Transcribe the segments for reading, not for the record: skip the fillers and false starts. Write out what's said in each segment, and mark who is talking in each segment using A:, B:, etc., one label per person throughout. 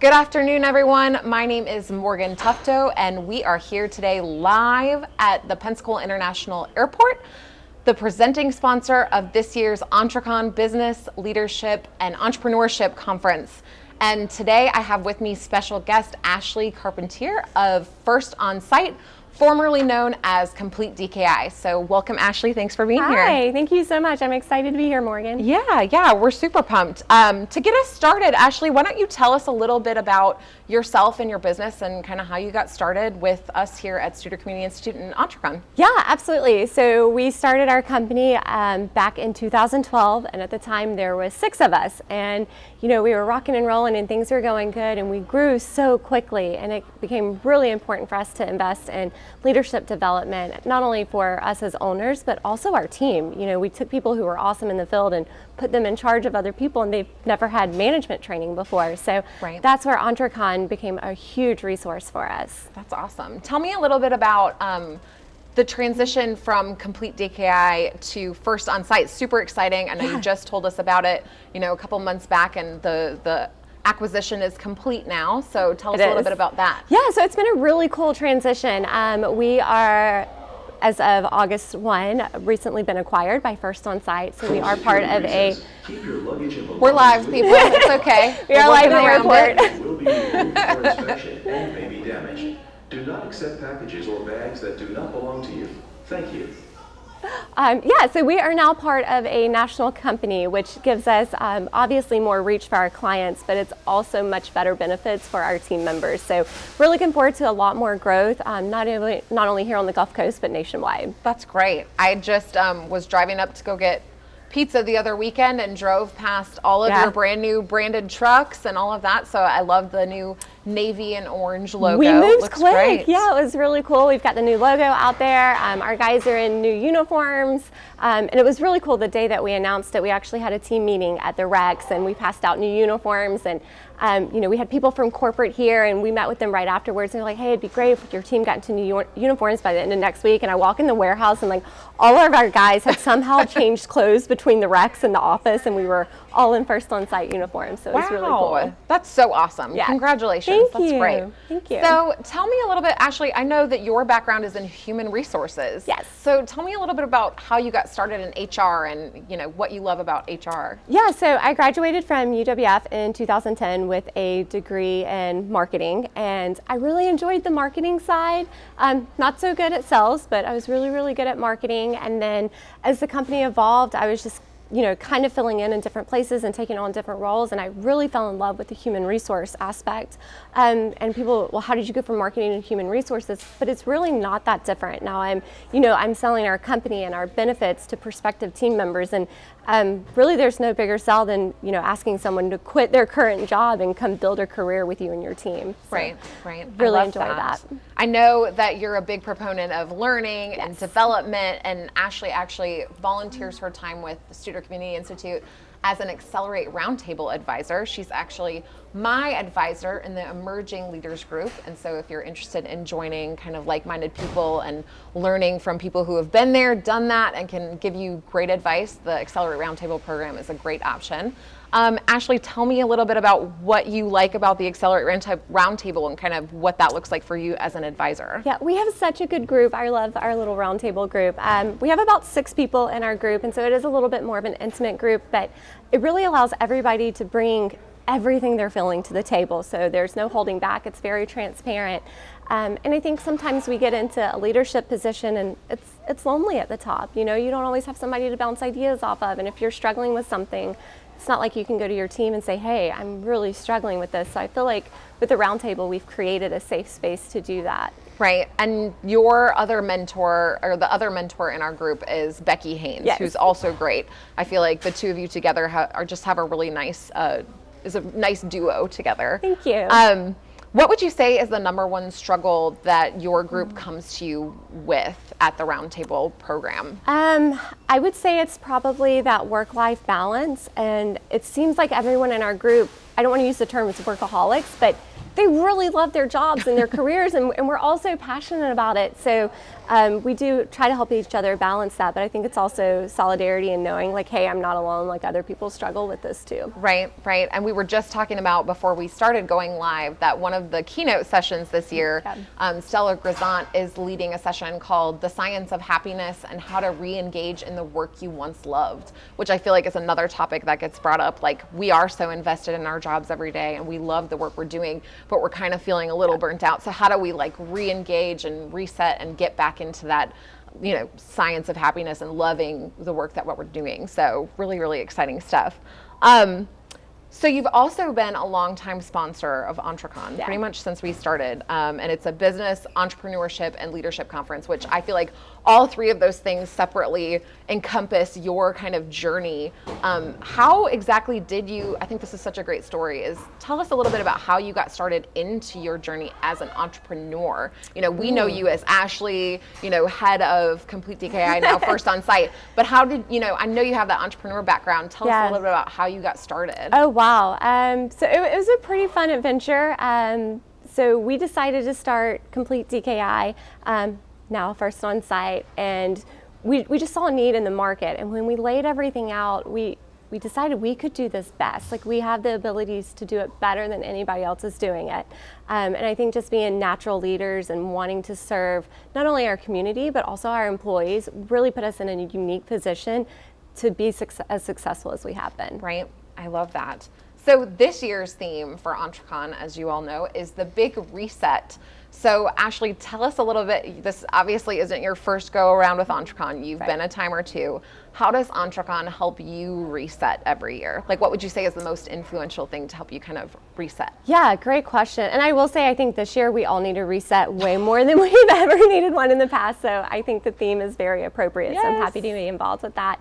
A: Good afternoon, everyone. My name is Morgan Tufto, and we are here today live at the Pensacola International Airport, the presenting sponsor of this year's EntreCon Business, Leadership, and Entrepreneurship Conference. And today I have with me special guest Ashlee Carpentier of First Onsite, formerly known as Complete DKI. So welcome, Ashlee. Thanks for being here.
B: Hi, thank you so much. I'm excited to be here, Morgan.
A: Yeah, we're super pumped. To get us started, Ashlee, why don't you tell us a little bit about yourself and your business and kind of how you got started with us here at Studer Community Institute and EntreCon?
B: Yeah, absolutely. So we started our company back in 2012, and at the time there was 6 of us. And we were rocking and rolling and things were going good, and we grew so quickly, and it became really important for us to invest in leadership development, not only for us as owners, but also our team. We took people who were awesome in the field and put them in charge of other people, and they've never had management training before. So That's where EntreCon became a huge resource for us.
A: That's awesome. Tell me a little bit about the transition from Complete DKI to First Onsite. Super exciting. I know you just told us about it, a couple months back, and the acquisition is complete now. So tell us a little bit about that.
B: Yeah, so it's been a really cool transition. We are, as of August 1, recently been acquired by First Onsite. So we are part of a...
A: We're live, people. It's okay.
B: We are live in the airport.
C: Will be removed for inspection and may be damaged. Do not accept packages or bags that do not belong to you. Thank you.
B: So we are now part of a national company, which gives us obviously more reach for our clients, but it's also much better benefits for our team members. So we're looking forward to a lot more growth, not only here on the Gulf Coast, but nationwide.
A: That's great. I just was driving up to go get pizza the other weekend and drove past all of your brand new branded trucks and all of that. So I love the new navy and orange logo.
B: We moved
A: Looks
B: quick.
A: Great.
B: Yeah, it was really cool. We've got the new logo out there. Our guys are in new uniforms. And it was really cool the day that we announced it. We actually had a team meeting at the Rex, and we passed out new uniforms. And we had people from corporate here, and we met with them right afterwards. And they're like, hey, it'd be great if your team got into new uniforms by the end of next week. And I walk in the warehouse, and all of our guys had somehow changed clothes between the Rex and the office, and we were all in First Onsite uniforms. So it was really cool.
A: That's so awesome.
B: Yeah.
A: Congratulations.
B: Thank you.
A: That's great.
B: Thank you.
A: So tell me a little bit, Ashlee, I know that your background is in human resources.
B: Yes.
A: So tell me a little bit about how you got started in HR and what you love about HR.
B: Yeah, so I graduated from UWF in 2010 with a degree in marketing, and I really enjoyed the marketing side. Not so good at sales, but I was really, really good at marketing. And then as the company evolved, I was just kind of filling in different places and taking on different roles, and I really fell in love with the human resource aspect. And people, well, how did you go from marketing to human resources? But it's really not that different. Now I'm selling our company and our benefits to prospective team members, and really there's no bigger sell than asking someone to quit their current job and come build a career with you and your team. So
A: right.
B: Really enjoy that.
A: I know that you're a big proponent of learning and development, and Ashlee actually volunteers her time with the Studer Community Institute as an Accelerate Roundtable advisor. She's actually my advisor in the Emerging Leaders Group. And so if you're interested in joining kind of like-minded people and learning from people who have been there, done that, and can give you great advice, the Accelerate Roundtable program is a great option. Ashlee, tell me a little bit about what you like about the Accelerate Roundtable and kind of what that looks like for you as an advisor.
B: Yeah, we have such a good group. I love our little roundtable group. We have about 6 people in our group, and so it is a little bit more of an intimate group, but it really allows everybody to bring everything they're feeling to the table. So there's no holding back. It's very transparent. And I think sometimes we get into a leadership position and it's lonely at the top. You don't always have somebody to bounce ideas off of. And if you're struggling with something, it's not like you can go to your team and say, hey, I'm really struggling with this. So I feel like with the roundtable, we've created a safe space to do that.
A: Right, and your other mentor, or the other mentor in our group, is Becky Haynes, who's also great. I feel like the two of you together have a really nice, is a nice duo together.
B: Thank you.
A: What would you say is the number one struggle that your group comes to you with at the Roundtable program?
B: I would say it's probably that work-life balance, and it seems like everyone in our group, I don't want to use the term it's workaholics, but they really love their jobs and their careers, and we're all so passionate about it. So we do try to help each other balance that, but I think it's also solidarity and knowing like, hey, I'm not alone, like other people struggle with this too.
A: Right. And we were just talking about before we started going live that one of the keynote sessions this year, Stella Grisant is leading a session called The Science of Happiness and How to Re-engage in the Work You Once Loved, which I feel like is another topic that gets brought up. Like, we are so invested in our jobs every day and we love the work we're doing, but we're kind of feeling a little burnt out. So how do we like re-engage and reset and get back into that, science of happiness and loving the work that what we're doing? So really, really exciting stuff. So you've also been a longtime sponsor of EntreCon, pretty much since we started. And it's a business, entrepreneurship, and leadership conference, which I feel like all three of those things separately encompass your kind of journey. How exactly did you, I think this is such a great story, is tell us a little bit about how you got started into your journey as an entrepreneur. We know you as Ashlee, head of Complete DKI, now First Onsite, but how did, I know you have that entrepreneur background. Tell us a little bit about how you got started.
B: Oh, wow. So it was a pretty fun adventure. So we decided to start Complete DKI, now First Onsite, and we just saw a need in the market. And when we laid everything out, we decided we could do this best. Like, we have the abilities to do it better than anybody else is doing it. And I think just being natural leaders and wanting to serve not only our community, but also our employees really put us in a unique position to be as successful as we have been.
A: Right. I love that. So this year's theme for EntreCon, as you all know, is the Big Reset. So Ashlee, tell us a little bit, this obviously isn't your first go around with EntreCon. You've been a time or two. How does EntreCon help you reset every year? Like, what would you say is the most influential thing to help you kind of reset?
B: Yeah, great question. And I will say, I think this year we all need a reset way more than we've ever needed one in the past. So I think the theme is very appropriate. So I'm happy to be involved with that.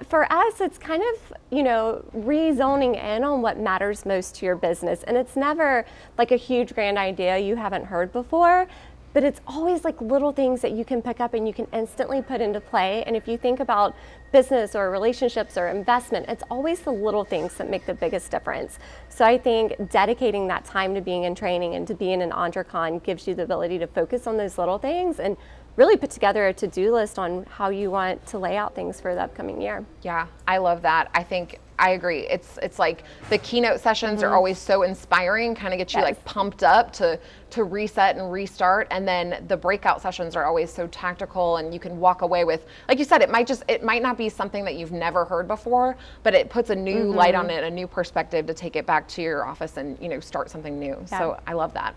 B: For us, it's kind of, rezoning in on what matters most to your business. And it's never like a huge grand idea you haven't heard before, but it's always like little things that you can pick up and you can instantly put into play. And if you think about business or relationships or investment, it's always the little things that make the biggest difference. So I think dedicating that time to being in training and to being in EntreCon gives you the ability to focus on those little things and really put together a to-do list on how you want to lay out things for the upcoming year.
A: Yeah, I love that. I think I agree. It's like the keynote sessions are always so inspiring, kind of get you like pumped up to reset and restart. And then the breakout sessions are always so tactical, and you can walk away with, like you said, it might not be something that you've never heard before, but it puts a new light on it, a new perspective to take it back to your office and, start something new. Yeah. So I love that.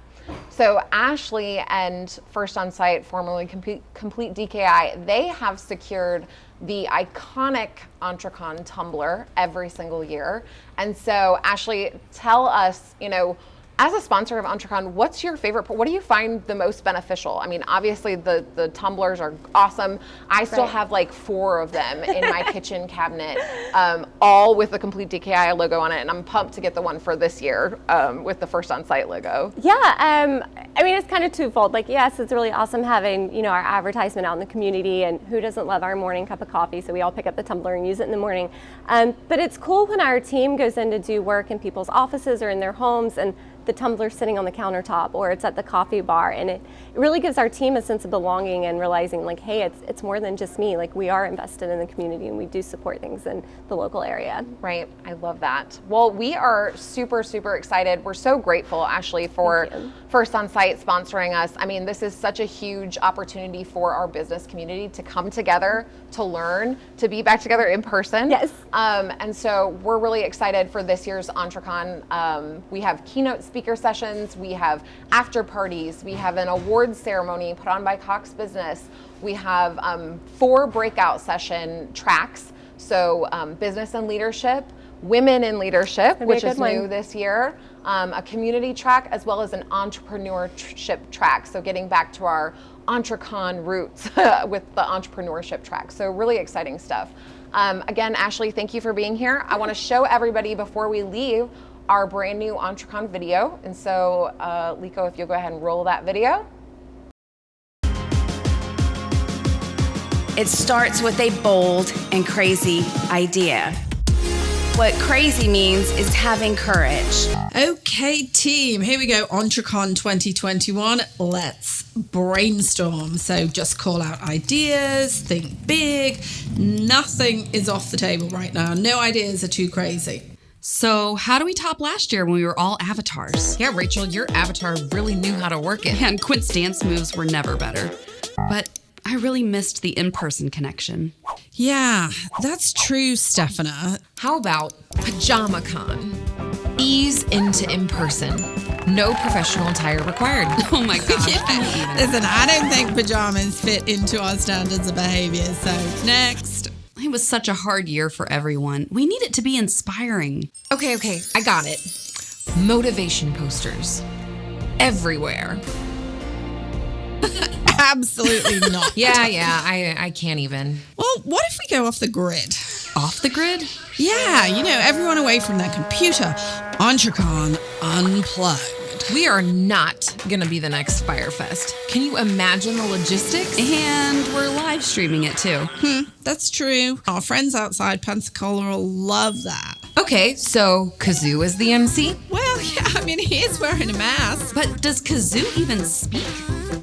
A: So Ashlee and First Onsite, formerly Complete DKI, they have secured the iconic EntreCon tumbler every single year. And so Ashlee, tell us, as a sponsor of EntreCon, what's your favorite, what do you find the most beneficial? I mean, obviously the tumblers are awesome. I still have like 4 of them in my kitchen cabinet, all with the Complete DKI logo on it. And I'm pumped to get the one for this year with the First Onsite logo.
B: Yeah, I mean, it's kind of twofold. Like, yes, it's really awesome having, our advertisement out in the community, and who doesn't love our morning cup of coffee? So we all pick up the tumbler and use it in the morning. But it's cool when our team goes in to do work in people's offices or in their homes, and the tumbler sitting on the countertop, or it's at the coffee bar, and it really gives our team a sense of belonging and realizing like, hey, it's more than just me. Like, we are invested in the community and we do support things in the local area.
A: Right, I love that. Well, we are super, super excited. We're so grateful, Ashlee, for First Onsite sponsoring us. I mean, this is such a huge opportunity for our business community to come together, to learn, to be back together in person.
B: Yes.
A: And so we're really excited for this year's EntreCon. We have keynote speaker sessions, we have after parties, we have an awards ceremony put on by Cox Business. We have 4 breakout session tracks. So business and leadership, women in leadership, which is new this year, a community track, as well as an entrepreneurship track. So getting back to our EntreCon roots with the entrepreneurship track. So really exciting stuff. Again, Ashlee, thank you for being here. I want to show everybody before we leave our brand new EntreCon video. And so, Liko, if you'll go ahead and roll that video.
D: It starts with a bold and crazy idea. What crazy means is having courage. Okay.
E: Okay, team, here we go. EntreCon 2021. Let's brainstorm. So just call out ideas, think big. Nothing is off the table right now. No ideas are too crazy.
F: So how do we top last year when we were all avatars?
G: Yeah, Rachel, your avatar really knew how to work it.
F: And Quint's dance moves were never better. But I really missed the in-person connection.
E: Yeah, that's true, Stefana.
G: How about PajamaCon? Ease into in-person. No professional attire required.
F: Oh my gosh.
E: Yeah. Listen, I don't think pajamas fit into our standards of behavior, so next.
F: It was such a hard year for everyone. We need it to be inspiring.
G: Okay, I got it. Motivation posters. Everywhere.
E: Absolutely not.
G: Yeah, I can't even.
E: Well, what if we go off the grid?
G: Off the grid?
E: Yeah, everyone away from their computer. EntreCon unplugged.
G: We are not gonna be the next Firefest. Can you imagine the logistics?
F: And we're live streaming it too.
E: That's true. Our friends outside Pensacola will love that.
G: Okay, so Kazoo is the MC?
E: Well, yeah, he is wearing a mask.
F: But does Kazoo even speak?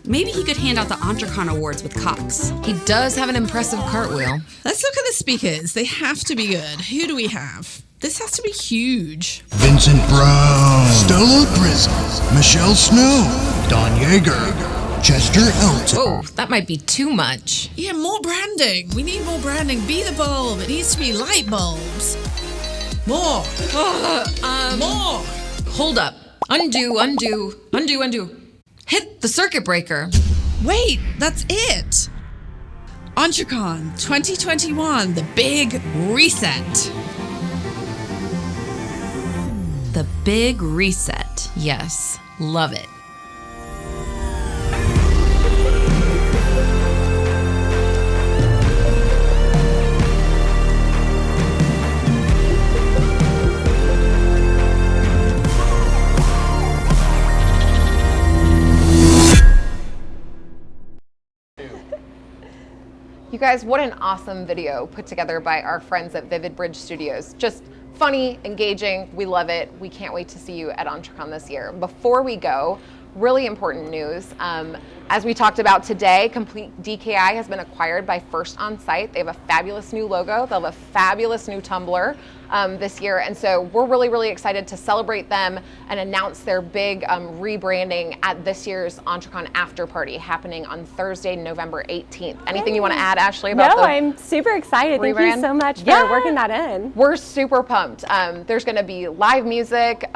F: Maybe he could hand out the EntreCon awards with Cox.
G: He does have an impressive cartwheel.
E: Let's look at the speakers. They have to be good. Who do we have? This has to be huge.
H: Vincent Brown, Stella Grizzle, Michelle Snow, Don Yeager, Chester Elton.
G: Whoa, that might be too much.
E: Yeah, more branding. We need more branding. Be the bulb. It needs to be light bulbs. More. More.
G: Hold up. Undo. Hit the circuit breaker.
E: Wait, that's it. EntreCon 2021, the big reset.
F: The big reset.
G: Yes, love it.
A: You guys, what an awesome video put together by our friends at Vivid Bridge Studios. Just funny, engaging, we love it. We can't wait to see you at EntreCon this year. Before we go, really important news. As we talked about today, Complete DKI has been acquired by First Onsite. They have a fabulous new logo. They'll have a fabulous new Tumblr this year. And so we're really, really excited to celebrate them and announce their big rebranding at this year's EntreCon after party happening on Thursday, November 18th. Anything you want to add, Ashlee, about
B: No, I'm super excited. Thank you so much for working that in.
A: We're super pumped. There's going to be live music,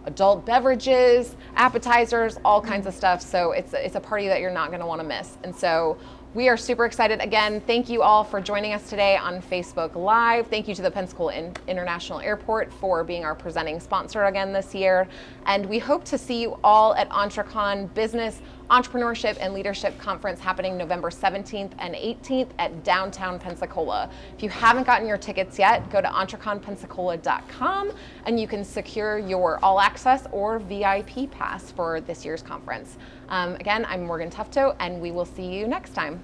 A: adult beverages, appetizers, all kinds of stuff. So it's a party that you're not going to want to miss. And so we are super excited. Again, thank you all for joining us today on Facebook Live. Thank you to the Pensacola International Airport for being our presenting sponsor again this year. And we hope to see you all at EntreCon Business, Entrepreneurship and Leadership Conference happening November 17th and 18th at downtown Pensacola. If you haven't gotten your tickets yet, go to entreconpensacola.com and you can secure your all access or VIP pass for this year's conference. Again, I'm Morgan Tufto and we will see you next time.